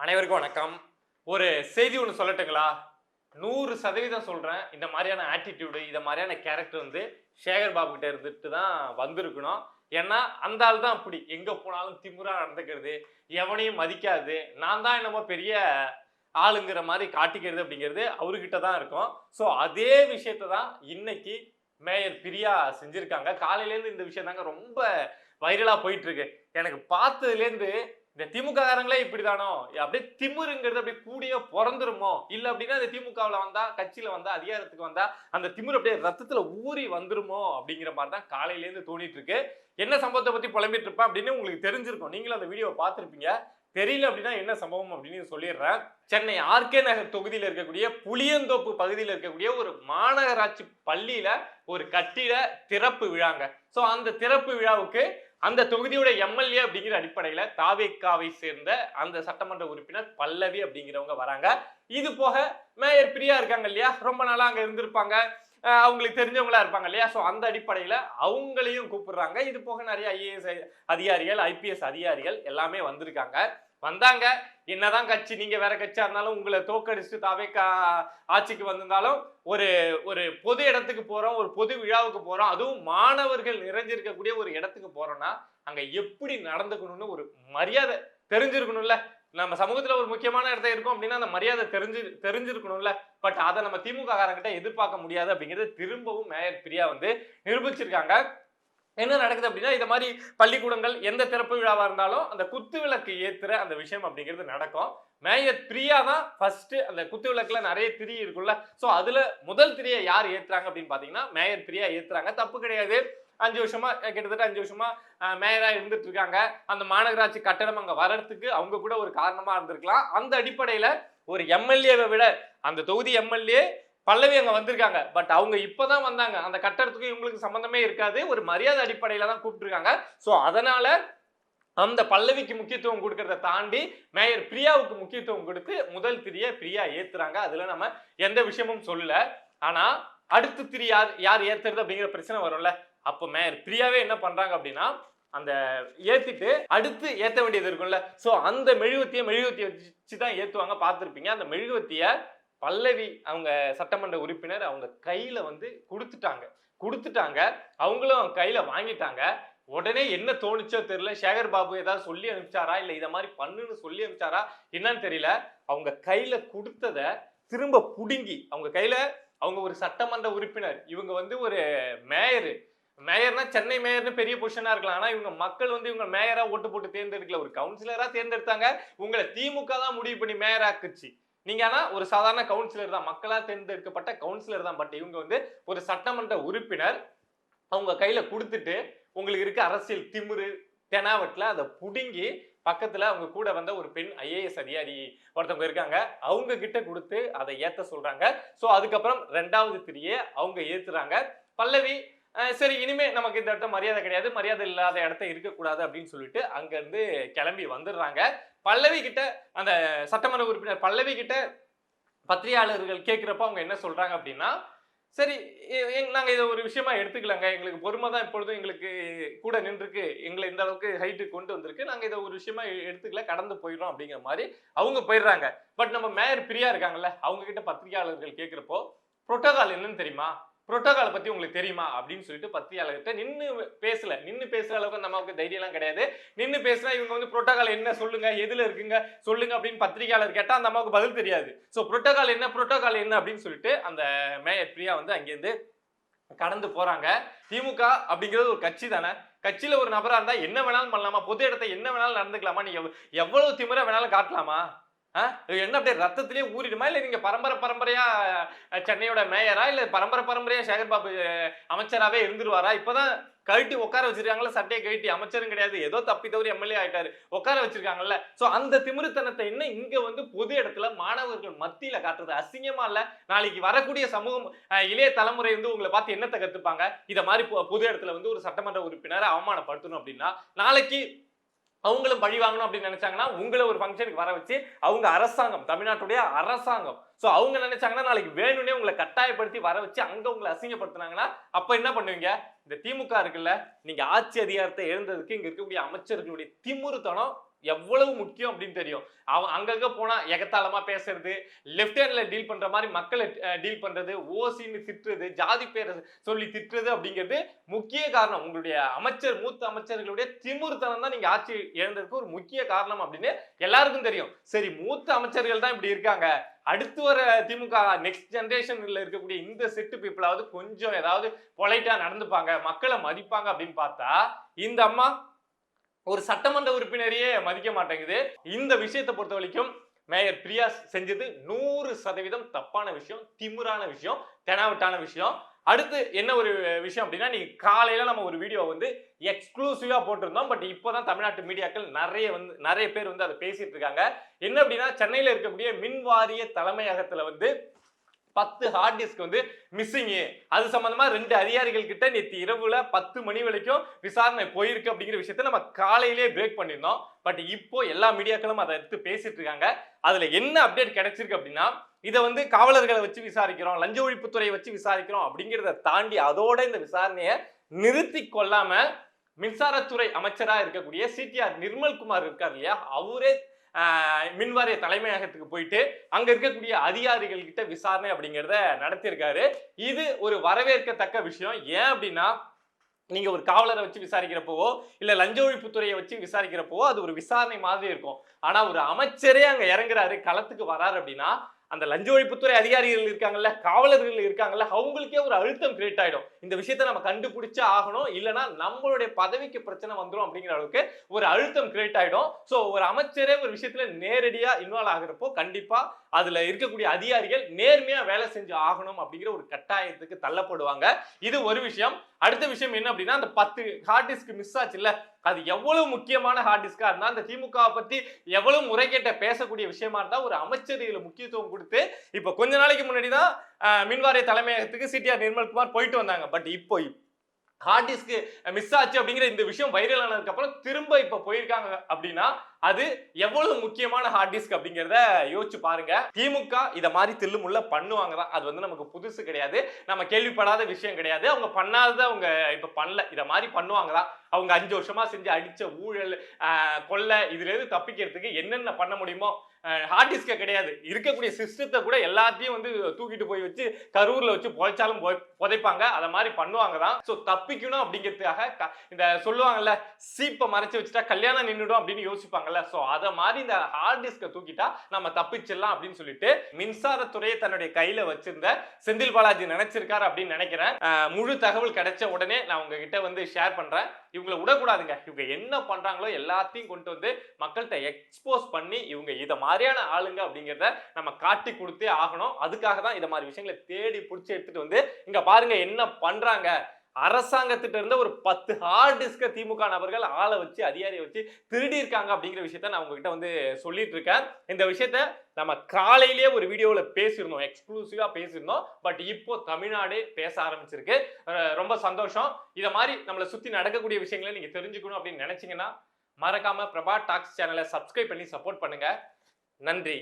அனைவருக்கும் வணக்கம். ஒரு செய்தி ஒண்ணு சொல்லட்டுங்களா? 100% சொல்றேன். இந்த மாரியான ஆட்டிட்யூடு, இந்த மாரியான கேரக்டர் வந்து சேகர் பாபு கிட்ட இருந்துட்டு தான் வந்திருக்கணும். ஏன்னா, அந்த ஆள் தான் அப்படி. எங்க போனாலும் திமிரா நடந்துக்கிறது, எவனையும் மதிக்காது, நான் தான் என்னமோ பெரிய ஆளுங்கிற மாரி காட்டிக்கிறது அப்படிங்கிறது அவர்கிட்ட தான் இருக்கும். ஸோ, அதே விஷயத்த தான் இன்னைக்கு மேயர் பிரியா செஞ்சிருக்காங்க. காலையிலேருந்து இந்த விஷயம் தாங்க ரொம்ப வைரலா போயிட்டு இருக்கு. எனக்கு பார்த்ததுலேருந்து இந்த திமுக காரங்களே இப்படிதானோ? அப்படியே திமிருங்கிறது அப்படியே கூடயே பொறந்துருமோ? இல்ல அப்படின்னா இந்த திமுகவுல வந்தா, கட்சியில வந்தா, அதிகாரத்துக்கு வந்தா, அந்த திமிரு அப்படியே ரத்தத்துல ஊறி வந்துருமோ? அப்படிங்கிற மாரி தான் காலையிலேருந்து தோணிட்டு இருக்கு. என்ன சம்பவத்த பத்தி புலம்பிட்டு இருப்பேன் அப்படின்னு உங்களுக்கு தெரிஞ்சிருக்கும். நீங்களும் அந்த வீடியோவ பார்த்திருப்பீங்க. தெரியல அப்படின்னா என்ன சம்பவம் அப்படின்னு சொல்லிடுறேன். சென்னை ஆர்கே நகர் தொகுதியில இருக்கக்கூடிய புளியந்தோப்பு பகுதியில இருக்கக்கூடிய ஒரு மாநகராட்சி பள்ளியில ஒரு கட்டிட திறப்பு விழாங்க. சோ அந்த திறப்பு விழாவுக்கு அந்த தொகுதியோட எம்எல்ஏ அப்படிங்கிற அடிப்படையில தாவேக்காவை சேர்ந்த அந்த சட்டமன்ற உறுப்பினர் பல்லவி அப்படிங்கிறவங்க வராங்க. இது போக மேயர் பிரியா இருக்காங்க இல்லையா, ரொம்ப நாளா அங்க இருந்திருப்பாங்க, அவங்களுக்கு தெரிஞ்சவங்களா இருப்பாங்க இல்லையா, சோ அந்த அடிப்படையில அவங்களையும் கூப்பிடுறாங்க. இது போக நிறைய ஐஏஎஸ் அதிகாரிகள், ஐபிஎஸ் அதிகாரிகள் எல்லாமே வந்திருக்காங்க. வந்தாங்க. என்னதான் கட்சி நீங்க வேற கட்சியா இருந்தாலும் உங்களை தோக்கடிச்சு தாவேக்கா ஆட்சிக்கு வந்திருந்தாலும் ஒரு ஒரு பொது இடத்துக்கு போறோம், ஒரு பொது விழாவுக்கு போறோம், அதுவும் மாணவர்கள் நிறைஞ்சிருக்கக்கூடிய ஒரு இடத்துக்கு போறோம்னா அங்க எப்படி நடந்துக்கணும்னு ஒரு மரியாதை தெரிஞ்சிருக்கணும்ல. நம்ம சமூகத்துல ஒரு முக்கியமான இடத்துல இருக்கோம் அப்படின்னா அந்த மரியாதை தெரிஞ்சிருக்கணும்ல. பட் அதை நம்ம திமுக காரங்கிட்ட எதிர்பார்க்க முடியாது அப்படிங்கிறது திரும்பவும் மேயர் பிரியா வந்து நிரூபிச்சிருக்காங்க. என்ன நடக்குது அப்படின்னா, இந்த மாதிரி பள்ளிக்கூடங்கள் எந்த திறப்பு விழாவா இருந்தாலும் அந்த குத்து விளக்கு ஏத்துற அந்த விஷயம் அப்படிங்கிறது நடக்கும். மேயர் பிரியா தான் ஃபர்ஸ்ட் அந்த குத்து விளக்குல நிறைய திரி இருக்குல்ல, சோ அதுல முதல் திரியை யார் ஏத்துறாங்க அப்படின்னு பாத்தீங்கன்னா மேயர் பிரியா ஏத்துறாங்க. தப்பு கிடையாது. 5 வருஷமா கிட்டத்தட்ட 5 வருஷமா மேயரா இருந்துட்டு இருக்காங்க. அந்த மாநகராட்சி கட்டடம் அங்க வர்றதுக்கு அவங்க கூட ஒரு காரணமா இருந்திருக்கலாம். அந்த அடிப்படையில ஒரு எம்எல்ஏவை விட அந்த தொகுதி எம்எல்ஏ பல்லவி அங்க வந்திருக்காங்க. பட் அவங்க இப்பதான் வந்தாங்க. அந்த கட்டடத்துக்கு இவங்களுக்கு சம்பந்தமே இருக்காது. ஒரு மரியாதை அடிப்படையில தான் கூப்பிட்டுருக்காங்க. சோ அதனால அந்த பல்லவிக்கு முக்கியத்துவம் கொடுக்கறத தாண்டி மேயர் பிரியாவுக்கு முக்கியத்துவம் கொடுத்து முதல் திரிய பிரியா ஏத்துறாங்க. அதுல நம்ம எந்த விஷயமும் சொல்லல. ஆனா அடுத்த திரி யார் யார் ஏத்துறது அப்படிங்கிற பிரச்சனை வரும்ல. அப்ப மேயர் பிரியாவே என்ன பண்றாங்க அப்படின்னா, அந்த ஏத்திட்டு அடுத்து ஏத்த வேண்டியது இருக்கும்ல. சோ அந்த மெழுகுவத்திய வச்சு தான் ஏத்துவாங்க, பார்த்திருப்பீங்க. அந்த மெழுகுவத்திய பல்லவி அவங்க சட்டமன்ற உறுப்பினர் அவங்க கையில வந்து கொடுத்துட்டாங்க. அவங்களும் கையில வாங்கிட்டாங்க. உடனே என்ன தோணுச்சோ தெரியல, சேகர் பாபு ஏதாவது சொல்லி அனுப்பிச்சாரா, இல்ல இத மாதிரி பண்ணுன்னு சொல்லி அனுப்பிச்சாரா என்னன்னு தெரியல. அவங்க கையில கொடுத்தத திரும்ப புடுங்கி அவங்க கையில, அவங்க ஒரு சட்டமன்ற உறுப்பினர், இவங்க வந்து ஒரு மேயர். மேயர்னா சென்னை மேயர்னு பெரிய பொசிஷனா இருக்கலாம். ஆனா இவங்க மக்கள் வந்து இவங்க மேயரா ஓட்டு போட்டு தேர்ந்தெடுக்கல, ஒரு கவுன்சிலரா தேர்ந்தெடுத்தாங்க. உங்களை திமுக தான் முடிவு பண்ணி மேயர் ஆக்குச்சு. நீங்க ஆனா ஒரு சாதாரண கவுன்சிலர் தான், மக்களா தேர்ந்தெடுக்கப்பட்ட கவுன்சிலர் தான். பட் இவங்க வந்து ஒரு சட்டமன்ற உறுப்பினர். அவங்க கையில கொடுத்துட்டு உங்களுக்கு இருக்க அரசியல் திமிரு தெனாவட்ல அதை புடுங்கி பக்கத்துல அவங்க கூட வந்த ஒரு பெண் ஐஏஎஸ் அதிகாரி ஒருத்தவங்க இருக்காங்க, அவங்க கிட்ட கொடுத்து அதை ஏத்த சொல்றாங்க. சோ அதுக்கப்புறம் 2வது திரியை அவங்க ஏத்துறாங்க. பல்லவி சரி இனிமே நமக்கு இந்த இடத்த மரியாதை கிடையாது, மரியாதை இல்லாத இடத்த இருக்கக்கூடாது அப்படின்னு சொல்லிட்டு அங்க இருந்து கிளம்பி வந்துடுறாங்க. பல்லவி கிட்ட அந்த சட்டமன்ற உறுப்பினர் பல்லவி கிட்ட பத்திரிகையாளர்கள் கேட்கிறப்ப அவங்க என்ன சொல்றாங்க அப்படின்னா, சரி நாங்க இதை ஒரு விஷயமா எடுத்துக்கலங்க, எங்களுக்கு பொறுமை தான் எப்பொழுதும் எங்களுக்கு கூட நின்றுருக்கு, எங்களை இந்த அளவுக்கு ஹைட்டுக்கு கொண்டு வந்திருக்கு, நாங்க இதை ஒரு விஷயமா எடுத்துக்கல, கடந்து போயிடுறோம் அப்படிங்கிற மாதிரி அவங்க போயிடுறாங்க. பட் நம்ம மேயர் பிரியா இருக்காங்கல்ல, அவங்க கிட்ட பத்திரிகையாளர்கள் கேட்கிறப்போ புரோட்டோகால் என்னன்னு தெரியுமா, புரோட்டோகால் பத்தி உங்களுக்கு தெரியுமா அப்படின்னு சொல்லிட்டு பத்திரிகையாளர்கிட்ட நின்னு பேசுற அளவுக்கு நமக்கு தைரியம் எல்லாம் கிடையாது. நின்னு பேசினா இவங்க வந்து புரோட்டோகால் என்ன சொல்லுங்க, எதுல இருக்குங்க சொல்லுங்க அப்படின்னு பத்திரிகையாளர் கேட்டா அந்த அம்மாவுக்கு பதில் தெரியாது. சோ புரோட்டோகால் என்ன அப்படின்னு சொல்லிட்டு அந்த மேயர் பிரியா வந்து அங்கிருந்து கடந்து போறாங்க. திமுக அப்படிங்கிறது ஒரு கட்சி தானே, கட்சியில ஒரு நபரா இருந்தா என்ன வேணாலும் பண்ணலாமா, பொது இடத்தை என்ன வேணாலும் நடந்துக்கலாமா, நீங்க எவ்வளவு திமிரா வேணாலும் காட்டலாமா, என்ன அப்படியே ரத்தத்திலேயே ஊறிடுமா, இல்ல நீங்க பரம்பரையா சென்னையோட மேயரா, இல்ல பரம்பரையா சேகர் பாபு அமைச்சராவே இருந்துருவாரா? இப்பதான் கழட்டி உட்கார வச்சிருக்காங்கல்ல, சட்டையை கழட்டி, அமைச்சரும் கிடையாது, ஏதோ தப்பி தவறி எம்எல்ஏ ஆயிட்டாரு, உட்கார வச்சிருக்காங்கல்ல. சோ அந்த திமிருத்தனத்தை என்ன இங்க வந்து பொது இடத்துல மாணவர்கள் மத்தியில காட்டுறது அசிங்கமா இல்ல? நாளைக்கு வரக்கூடிய சமூகம் இளைய தலைமுறை வந்து உங்களை பார்த்து என்னத்தை கத்துப்பாங்க? இத மாதிரி பொது இடத்துல வந்து ஒரு சட்டமன்ற உறுப்பினரை அவமானப்படுத்தணும் அப்படின்னா, நாளைக்கு அவங்களும் பழி வாங்கணும் அப்படின்னு நினைச்சாங்கன்னா உங்களை ஒரு ஃபங்க்ஷனுக்கு வர வச்சு, அவங்க அரசாங்கம், தமிழ்நாட்டுடைய அரசாங்கம், சோ அவங்க நினைச்சாங்கன்னா நாளைக்கு வேணும்னே உங்களை கட்டாயப்படுத்தி வர வச்சு அங்க உங்களை அசிங்கப்படுத்தினாங்கன்னா அப்ப என்ன பண்ணுவீங்க? இந்த திமுக இருக்குல்ல, நீங்க ஆட்சி அதிகாரத்தை எழுந்ததுக்கு இங்க இருக்கக்கூடிய அமைச்சர்களுடைய திமிருத்தனம் எவ்வளவு முக்கியம் அப்படின்னு தெரியும். அவன் அங்கங்க போனா எகத்தாளமா பேசுறது, லெஃப்ட் ஹேண்ட்ல டீல் பண்ற மாதிரி மக்களை டீல் பண்றது, ஓசின்னு திட்டுறது, ஜாதி பேரை சொல்லி திட்டுறது அப்படிங்கிறது முக்கிய காரணம். உங்களுடைய மூத்த அமைச்சர்களுடைய திமிர்த்தனம் தான் நீங்க ஆட்சி இழந்ததுக்கு ஒரு முக்கிய காரணம் அப்படின்னு எல்லாருக்கும் தெரியும். சரி, மூத்த அமைச்சர்கள் தான் இப்படி இருக்காங்க, அடுத்து வர திமுக நெக்ஸ்ட் ஜெனரேஷன்ல இருக்கக்கூடிய இந்த செட்டு பீப்புளாவது கொஞ்சம் ஏதாவது பொலைட்டா நடந்துப்பாங்க, மக்களை மதிப்பாங்க அப்படின்னு பார்த்தா இந்த அம்மா ஒரு சட்டமன்ற உறுப்பினரையே மதிக்க மாட்டேங்குது. இந்த விஷயத்தை பொறுத்த வரைக்கும் மேயர் பிரியா செஞ்சது 100% தப்பான விஷயம், திமிரான விஷயம், தெனாவட்டான விஷயம். அடுத்து என்ன ஒரு விஷயம் அப்படின்னா, நீ காலையில நம்ம ஒரு வீடியோ வந்து எக்ஸ்க்ளூசிவா போட்டிருந்தோம். பட் இப்போதான் தமிழ்நாட்டு மீடியாக்கள் நிறைய பேர் வந்து அதை பேசிட்டு இருக்காங்க. என்ன அப்படின்னா, சென்னையில இருக்கக்கூடிய மின் வாரிய தலைமையகத்துல வந்து 10 ஹார்ட் டிஸ்க் வந்து மிஸ்ஸிங். அது சம்பந்தமா 2 அதிகாரிகள் கிட்ட நேற்று இரவுல 10 மணி வரைக்கும் விசாரணை போயிருக்கு அப்படிங்கிற விஷயத்த நம்ம காலையிலே பிரேக் பண்ணிருந்தோம். பட் இப்போ எல்லா மீடியாக்களும் அதை எடுத்து பேசிட்டு இருக்காங்க. அதுல என்ன அப்டேட் கிடைச்சிருக்கு அப்படின்னா, இதை வந்து காவலர்களை வச்சு விசாரிக்கிறோம், லஞ்ச ஒழிப்புத்துறையை வச்சு விசாரிக்கிறோம் அப்படிங்கிறத தாண்டி அதோட இந்த விசாரணையை நிறுத்தி கொள்ளாம மின்சாரத்துறை அமைச்சரா இருக்கக்கூடிய சிடிஆர் நிர்மல்குமார் இருக்கார் இல்லையா, அவரே மின்வாரிய தலைமையகத்துக்கு போயிட்டு அங்க இருக்கக்கூடிய அதிகாரிகள் கிட்ட விசாரணை அப்படிங்கிறத நடத்தியிருக்காரு. இது ஒரு வரவேற்கத்தக்க விஷயம். ஏன் அப்படின்னா, நீங்க ஒரு காவலரை வச்சு விசாரிக்கிறப்போ இல்ல லஞ்ச ஒழிப்புத்துறையை வச்சு விசாரிக்கிறப்போ அது ஒரு விசாரணை மாதிரி இருக்கும். ஆனா ஒரு அமைச்சரே அங்க இறங்குறாரு, களத்துக்கு வராரு அப்படின்னா அந்த லஞ்ச ஒழிப்புத்துறை அதிகாரிகள் இருக்காங்கல்ல, காவலர்கள் இருக்காங்கல்ல, அவங்களுக்கே ஒரு அழுத்தம் கிரியேட் ஆயிடும். இந்த விஷயத்தை நம்ம கண்டுபிடிச்சே ஆகணும், இல்லைன்னா நம்மளுடைய பதவிக்கு பிரச்சனை வந்துடும் அப்படிங்கிற அளவுக்கு ஒரு அழுத்தம் கிரியேட் ஆயிடும். சோ ஒரு அமைச்சரே ஒரு விஷயத்துல நேரடியா இன்வால்வ் ஆகுறப்போ கண்டிப்பா அதுல இருக்கக்கூடிய அதிகாரிகள் நேர்மையா வேலை செஞ்சு ஆகணும் அப்படிங்கிற ஒரு கட்டாயத்துக்கு தள்ளப்படுவாங்க. இது ஒரு விஷயம். அடுத்த விஷயம் என்ன அப்படின்னா, அந்த 10 ஹார்ட் டிஸ்க் மிஸ் ஆச்சு இல்ல, அது எவ்வளவு முக்கியமான ஹார்ட் டிஸ்கா இருந்தா, அந்த திமுக பத்தி எவ்வளவு முறைகேட்ட பேசக்கூடிய விஷயமா இருந்தா ஒரு அமைச்சர் இதுல முக்கியத்துவம் கொடுத்து, இப்ப கொஞ்ச நாளைக்கு முன்னாடிதான் மின்வாரிய தலைமையகத்துக்கு சிடிஆர் நிர்மல்குமார் போயிட்டு வந்தாங்க. பட் இப்போ ஹார்ட் டிஸ்க் மிஸ் ஆச்சு அப்படிங்கிற இந்த விஷயம் வைரல் ஆனதுக்கு அப்புறம் திரும்ப இப்ப போயிருக்காங்க அப்படின்னா அது எவ்வளவு முக்கியமான ஹார்ட் டிஸ்க் அப்படிங்கிறத யோசிச்சு பாருங்க. திமுக இத மாதிரி தில்லுமுள்ள பண்ணுவாங்க தான், அது வந்து நமக்கு புதுசு கிடையாது, நம்ம கேள்விப்படாத விஷயம் கிடையாது. அவங்க பண்ணாதத அவங்க இப்ப பண்ணல, இத மாதிரி பண்ணுவாங்க தான். அவங்க 5 வருஷமா செஞ்சு அடிச்ச ஊழல், கொள்ளை, இதுல இருந்து தப்பிக்கிறதுக்கு என்னென்ன பண்ண முடியுமோ, ஹார்ட் டிஸ்க கிடையாது, இருக்கக்கூடிய சிஸ்டத்தை கூட எல்லாத்தையும் வந்து தூக்கிட்டு போய் வச்சு கரூர்ல வச்சு பொழைச்சாலும் புதைப்பாங்க. அத மாதிரி பண்ணுவாங்க தான். சோ தப்பிக்கணும் அப்படிங்கிறதுக்காக இந்த சொல்லுவாங்கல்ல, சீப்பை மறைச்சு வச்சுட்டா கல்யாணம் நின்றுடும் அப்படின்னு யோசிப்பாங்கல்ல, சோ அத மாதிரி இந்த ஹார்ட் டிஸ்க தூக்கிட்டா நம்ம தப்பிச்சிடலாம் அப்படின்னு சொல்லிட்டு மின்சாரத்துறையை தன்னுடைய கையில வச்சிருந்த செந்தில் பாலாஜி நினைச்சிருக்காரு அப்படின்னு நினைக்கிறேன். முழு தகவல் கிடைச்ச உடனே நான் உங்ககிட்ட வந்து ஷேர் பண்றேன். இவங்களை விடக்கூடாதுங்க, இவங்க என்ன பண்றாங்களோ எல்லாத்தையும் கொண்டு வந்து மக்கள்கிட்ட எக்ஸ்போஸ் பண்ணி இவங்க இத மாதிரியான ஆளுங்க அப்படிங்கிறத நம்ம காட்டி கொடுத்தே ஆகணும். அதுக்காக தான் இத மாதிரி விஷயங்களை தேடி பிடிச்சி எடுத்துட்டு வந்து இங்க பாருங்க என்ன பண்றாங்க. அரசாங்கத்திட்ட இருந்த ஒரு 10 ஹார்ட் டிஸ்க திமுக நபர்கள் ஆளை வச்சு அதிகாரியை வச்சு திருடி இருக்காங்க அப்படிங்கிற விஷயத்த நான் உங்ககிட்ட வந்து சொல்லிட்டு இருக்கேன். இந்த விஷயத்த நம்ம காலையிலேயே ஒரு வீடியோல பேசியிருந்தோம், எக்ஸ்க்ளூசிவா பேசியிருந்தோம். பட் இப்போ தமிழ்நாடு பேச ஆரம்பிச்சிருக்கு, ரொம்ப சந்தோஷம். இத மாதிரி நம்மளை சுத்தி நடக்கக்கூடிய விஷயங்களை நீங்க தெரிஞ்சுக்கணும் அப்படின்னு நினைச்சீங்கன்னா மறக்காம பிரபா டாக்ஸ் சேனலை சப்ஸ்கிரைப் பண்ணி சப்போர்ட் பண்ணுங்க. நன்றி.